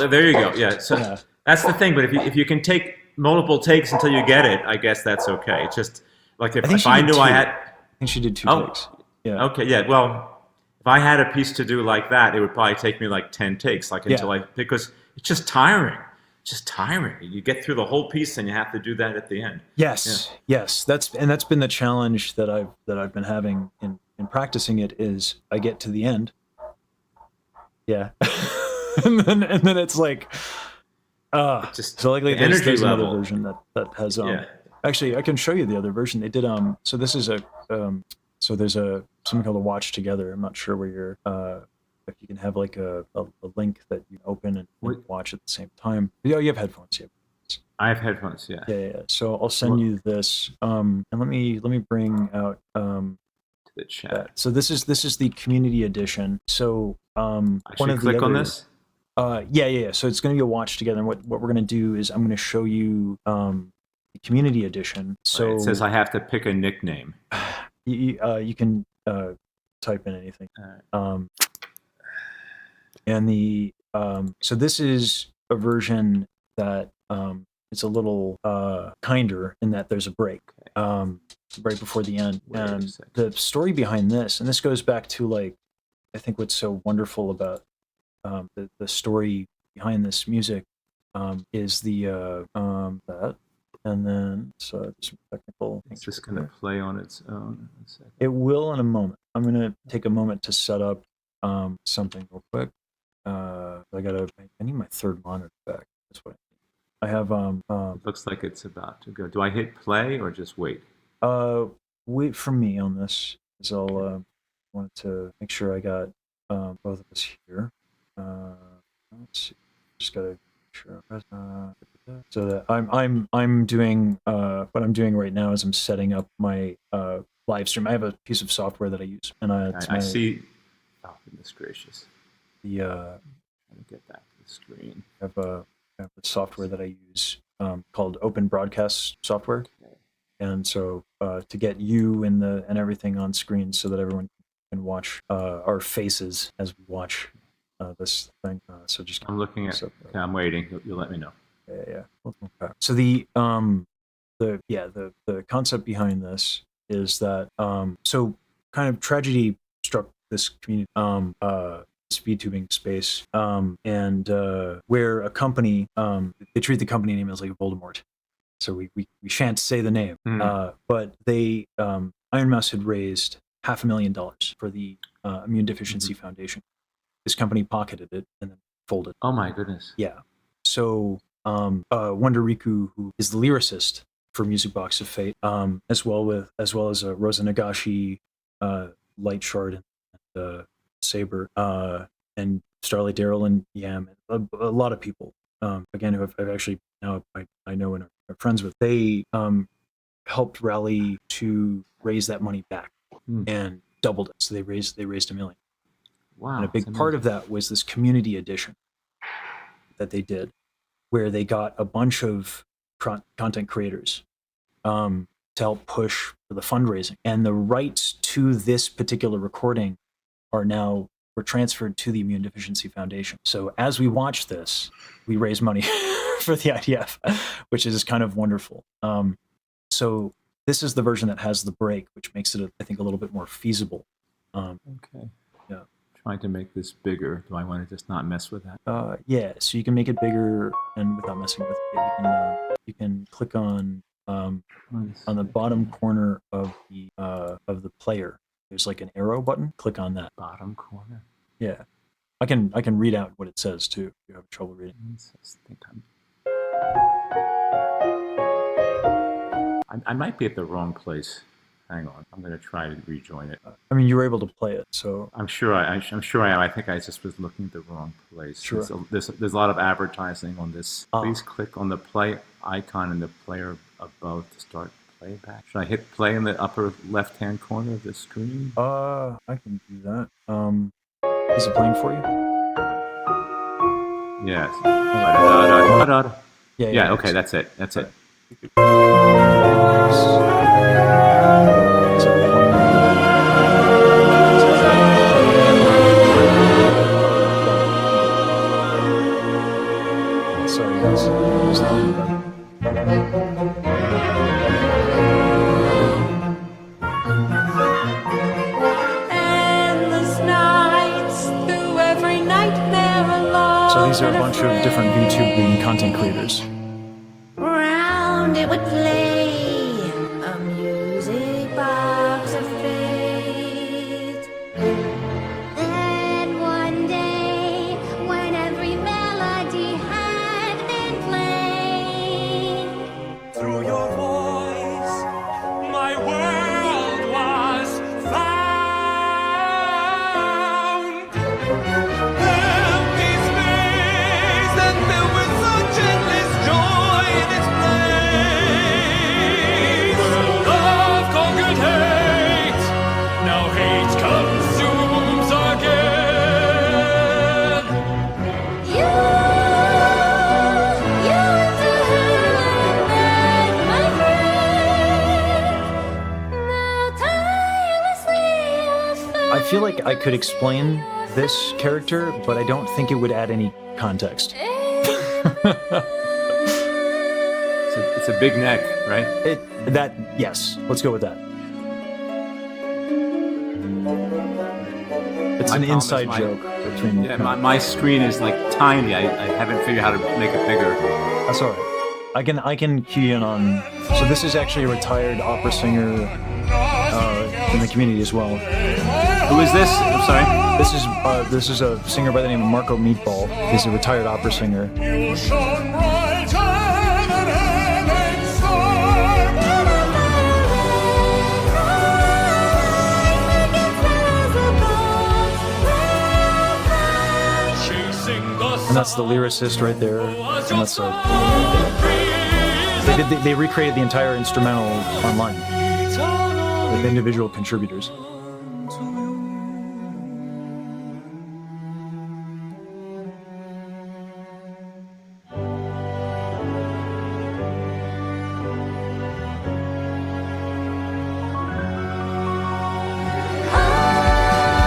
there you go. Yeah. So Yeah. that's the thing. But if you can take multiple takes until you get it, I guess that's okay. It's just like I think if she I did knew two. I had. I think she did 2 Oh, takes. Yeah. okay. Yeah. Well, if I had a piece to do like that, it would probably take me like 10 takes, like until Yeah. because it's just tiring. It's just tiring. You get through the whole piece and you have to do that at the end. Yeah. Yes. That's been the challenge that I've been having in practicing it is I get to the end. Yeah. and then it's like It just so likely the energy there's another level. version that has Yeah. actually I can show you the other version. They did so this is so there's something called a watch together. I'm not sure where you're if you can have like a link that you open and watch at the same time. Oh, you have headphones, yeah. I have headphones. Yeah. Yeah. So I'll send you this. And let me bring out To the chat. that. So this is the community edition. So I one should of the click on other this. yeah. So it's going to be a watch together. And what we're going to do is I'm going to show you the community edition. So It says I have to pick a nickname. you can type in anything. All right. And the so this is a version that it's a little kinder in that there's a break right before the end. Wait a And second. the story behind this, and this goes back to like I think what's so wonderful about the story behind this music is the that, and then so some technical. It's just going to play on its own. It will in a moment. I'm going to take a moment to set up something real quick. I need my third monitor back. That's what I need. I have It looks like it's about to go. Do I hit play or just wait? wait for me on this because I'll wanted to make sure I got both of us here. Let's see. Just gotta make sure. So that I'm doing what I'm doing right now is I'm setting up my live stream. I have a piece of software that I use, and I see. Oh, goodness gracious! the Let me get back to the screen. I have a software that I use called Open Broadcast Software, Okay. and so to get you and everything on screen so that everyone can watch our faces as we watch this thing. So just I'm looking at. Okay, I'm waiting. You'll let me know. yeah. Okay. So the concept behind this is that so kind of tragedy struck this community this VTubing space and where a company they treat the company name as like Voldemort. So we shan't say the name, but they Iron Mouse had raised $500,000 for the Immune Deficiency Foundation. This company pocketed it and then folded. Oh my goodness! Yeah. So Wonder Riku, who is the lyricist for Music Box of Fate, as well as Rosa Nagashi, Light Shard, and Saber, and Starlight Daryl, and Yam, and a lot of people. Again, who I've actually now I know and are friends with. They helped rally to raise that money back and doubled it. So they raised $1 million. Wow! And a big part of that was this community edition that they did, where they got a bunch of content creators to help push for the fundraising. And the rights to this particular recording were transferred to the Immune Deficiency Foundation. So as we watch this, we raise money for the IDF, which is kind of wonderful. So this is the version that has the break, which makes it, I think, a little bit more feasible. Okay. Yeah. Trying to make this bigger. Do I want to just not mess with that? Yeah, so you can make it bigger and without messing with it. You can click on the bottom corner of the player. There's like an arrow button. Click on that. Bottom corner. Yeah, I can read out what it says too. If you have trouble reading. I might be at the wrong place. Hang on, I'm going to try to rejoin it. I mean, you were able to play it, so I'm sure I am. I think I just was looking at the wrong place. Sure. There's a lot of advertising on this. Please click on the play icon in the player above to start playback. Should I hit play in the upper left-hand corner of the screen? I can do that. Is it playing for you? Yes. Yeah. Yeah. Okay, that's it. That's it. Sorry, guys. Just not- Endless nights through every nightmare alone. So these are a bunch of different VTuber content creators. Round it would play a music box of fate. Then one day, when every melody had been played, Through your voice, my world was found. Empty space and filled with such endless joy in its place. Where love conquered hate, now hate consumes again. you into heaven, my friend. Now tirelessly I feel like I could explain this character, but I don't think it would add any context. It's a big neck, right? Yes, let's go with that. It's My an problem is inside my- joke between. Yeah, my screen is like tiny. I haven't figured out how to make it bigger. That's all right. I can key in on. So this is actually a retired opera singer in the community as well. Who is this? I'm sorry. This is a singer by the name of Marco Meatball. He's a retired opera singer. You shone brighter than heaven's star. Chasing the And that's the lyricist right there. And that's they recreated the entire instrumental online with individual contributors.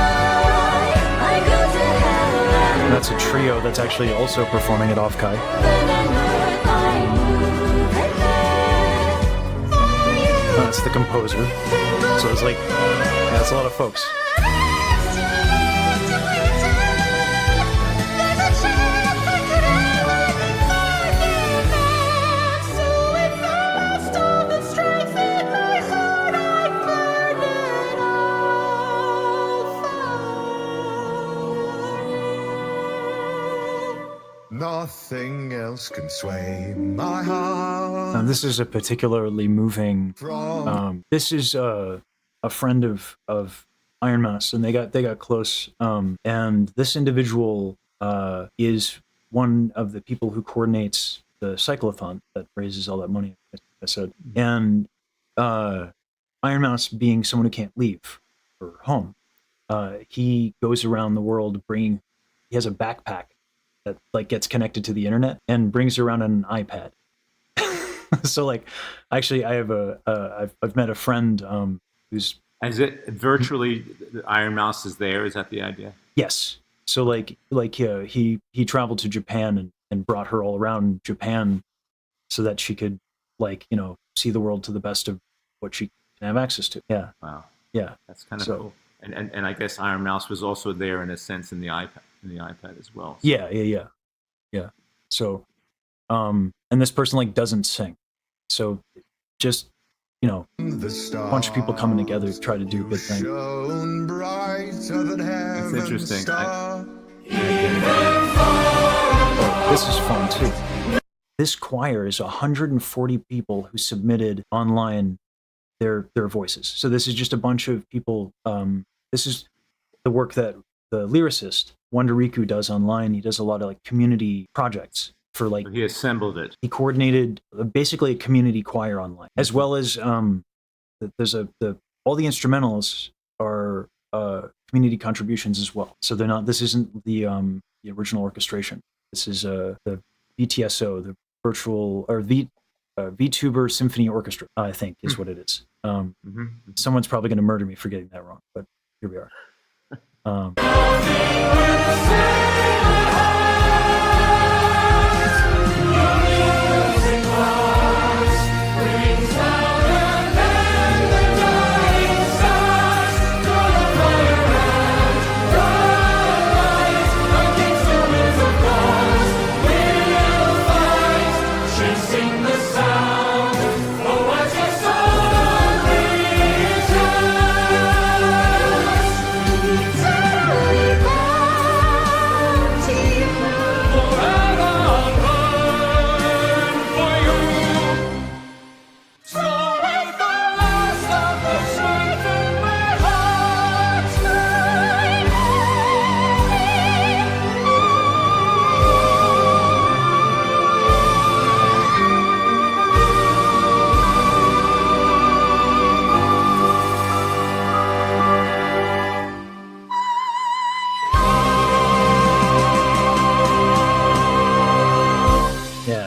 I go to heaven. And that's a trio that's actually also performing at Offkai. That's the composer. So it's like, yeah, it's a lot of folks. Nothing else can sway my heart. Now, this is a particularly moving. This is a friend of Iron Mouse, and they got close. And this individual is one of the people who coordinates the cyclothon that raises all that money. I said, and Iron Mouse, being someone who can't leave her home, he goes around the world bringing. He has a backpack that like gets connected to the internet and brings around an iPad. So like, actually, I have I've met a friend who's. Is it virtually the Iron Mouse is there? Is that the idea? Yes. So like he traveled to Japan and brought her all around Japan so that she could see the world to the best of what she can have access to. Yeah. Wow. Yeah. That's kind of So- cool. And I guess Iron Mouse was also there in a sense in the iPad as well. So. Yeah. So, and this person like doesn't sing. So just, a bunch of people coming together to try to do a good thing. Shone brighter than heaven's interesting. star. This is fun too. This choir is 140 people who submitted online their voices. So this is just a bunch of people. This is the work that the lyricist Wonderiku does online. He does a lot of like community projects for like. He assembled it. He coordinated basically a community choir online, as well as there's all the instrumentals are community contributions as well. So they're not. This isn't the original orchestration. This is the VTSO, the virtual or VTuber Symphony Orchestra. I think is what it is. Someone's probably going to murder me for getting that wrong, but here we are.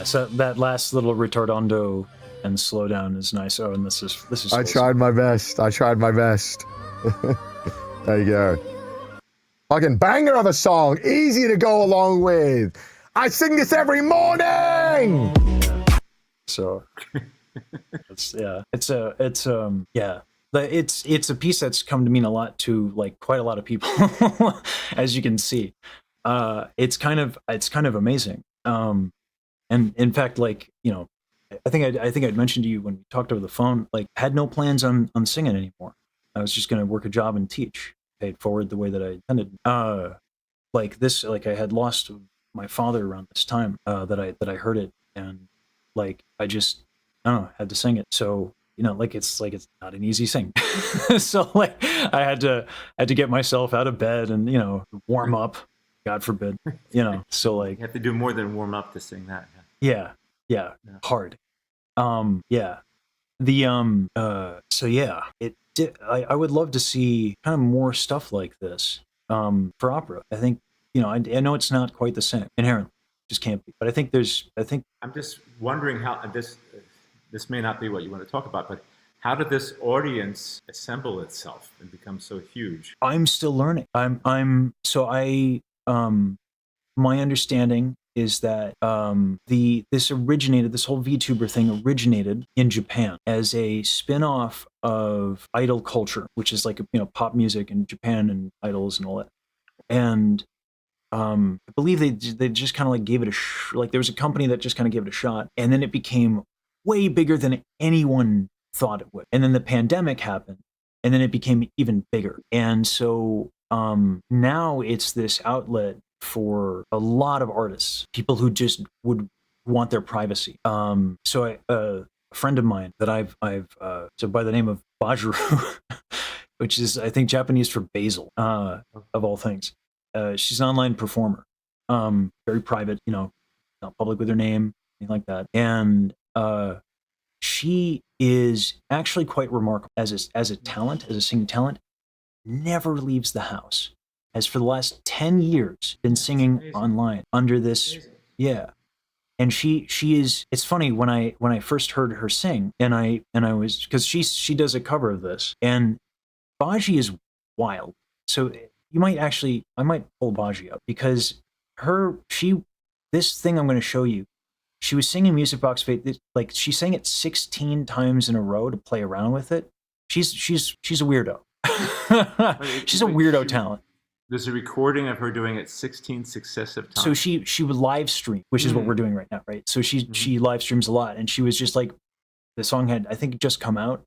So that last little ritornando and slow down is nice. Oh, and this is I tried my best. I tried my best. There you go. Fucking banger of a song. Easy to go along with. I sing this every morning. So it's a piece that's come to mean a lot to like quite a lot of people, as you can see. It's kind of amazing. And in fact, like, you know, I think I'd mentioned to you when we talked over the phone, like, had no plans on singing anymore. I was just going to work a job and teach, pay it forward the way that I intended. Like this, like I had lost my father around this time that I heard it, and like I don't know, had to sing it. So, you know, like it's not an easy thing. So like I had to get myself out of bed and, you know, warm up. God forbid, you know. So like You have to do more than warm up to sing that. yeah, hard. Yeah. So yeah, I would love to see kind of more stuff like this for opera. I think, you know, I know it's not quite the same inherently, just can't be. But I think I'm just wondering how this may not be what you want to talk about, but how did this audience assemble itself and become so huge? I'm still learning. My understanding is that this whole VTuber thing originated in Japan as a spin-off of idol culture, which is like, you know, pop music in Japan and idols and all that. And I believe they just kind of like gave it like there was a company that just kind of gave it a shot, and then it became way bigger than anyone thought it would. And then the pandemic happened, and then it became even bigger. And so now it's this outlet for a lot of artists, people who just would want their privacy. So a friend of mine that I've so by the name of Bajuru, which is I think Japanese for basil, of all things. She's an online performer, very private, you know, not public with her name, anything like that. And she is actually quite remarkable as a talent, as a singing talent. Never leaves the house. Has for the last 10 years been singing online under this. Yeah. And she is, it's funny when I first heard her sing, and I was, because she does a cover of this, and Baji is wild. So I might pull Baji up, because this thing I'm going to show you, she was singing Music Box Fate, like she sang it 16 times in a row to play around with it. She's a weirdo. She's a weirdo talent. There's a recording of her doing it 16 successive times. So she would live stream, which is what we're doing right now, right? So she live streams a lot, and she was just like, the song had, I think, just come out,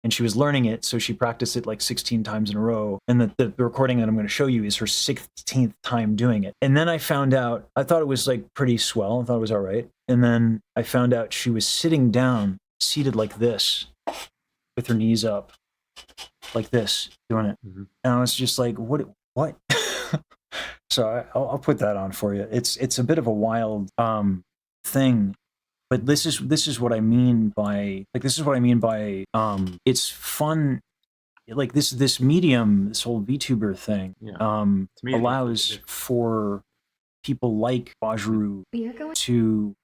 and she was learning it, so she practiced it like 16 times in a row. And the recording that I'm going to show you is her 16th time doing it. And then I found out, I thought it was like pretty swell, I thought it was all right. And then I found out she was sitting down, seated like this, with her knees up, like this, doing it. And I was just like, what? So I'll put that on for you. It's a bit of a wild thing, but this is what I mean by it's fun. Like this medium, this whole VTuber thing, allows for people like Bajuru to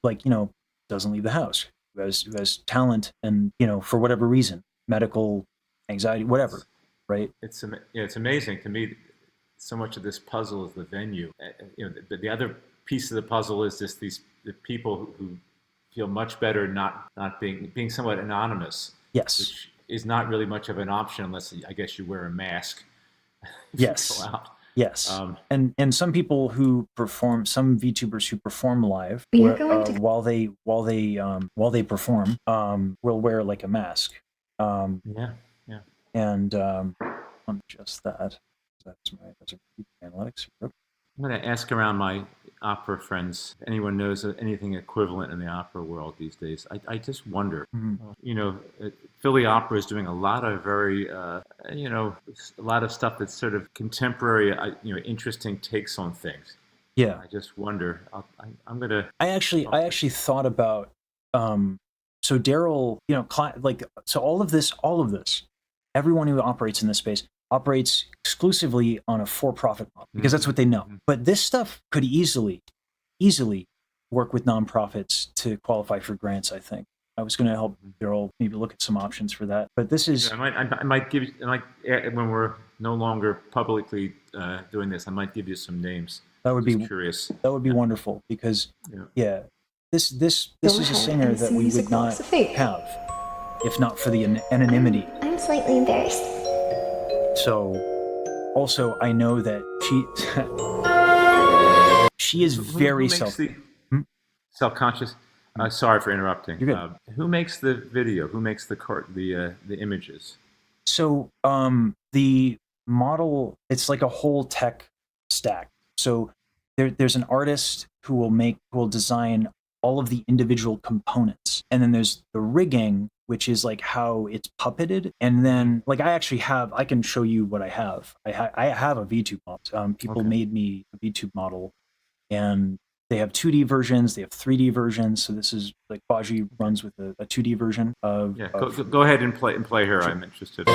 like, you know, doesn't leave the house, who has talent, and, you know, for whatever reason, medical, anxiety, whatever. Right. It's amazing to me. So much of this puzzle is the venue. You know, the other piece of the puzzle is just the people who feel much better not being somewhat anonymous. Yes. Which is not really much of an option unless, I guess, you wear a mask. Yes. Go out. Yes. And some people who perform, some VTubers who perform live, while they perform, will wear like a mask. Yeah. And just that. That's a analytics. I'm going to ask around my opera friends if anyone knows anything equivalent in the opera world these days. I just wonder. You know, Philly Opera is doing a lot of very, you know, a lot of stuff that's sort of contemporary, you know, interesting takes on things. Yeah. I just wonder. I'm going to. I actually thought about. So Daryl, you know, like, so all of this, everyone who operates in this space operates exclusively on a for-profit model, because that's what they know. But this stuff could easily work with nonprofits to qualify for grants. I think I was going to help Daryl maybe look at some options for that. But this is I might give you, when we're no longer publicly doing this, I might give you some names. that would Just be curious. that would be wonderful because Yeah. this Go is a ahead singer and that sing we music would not philosophy. have if not for the anonymity. I'm slightly embarrassed. So also I know that she is very self-conscious. Sorry for interrupting. You're good. Who makes the video? Who makes the images? So the model, it's like a whole tech stack. So there's an artist who will design all of the individual components, and then there's the rigging, which is like how it's puppeted. And then like I can show you what I have. I have a VTube model. People made me a VTube model, and they have 2D versions, they have 3D versions. So this is like Baji runs with a 2D version of. Yeah, go ahead and play her. I'm interested.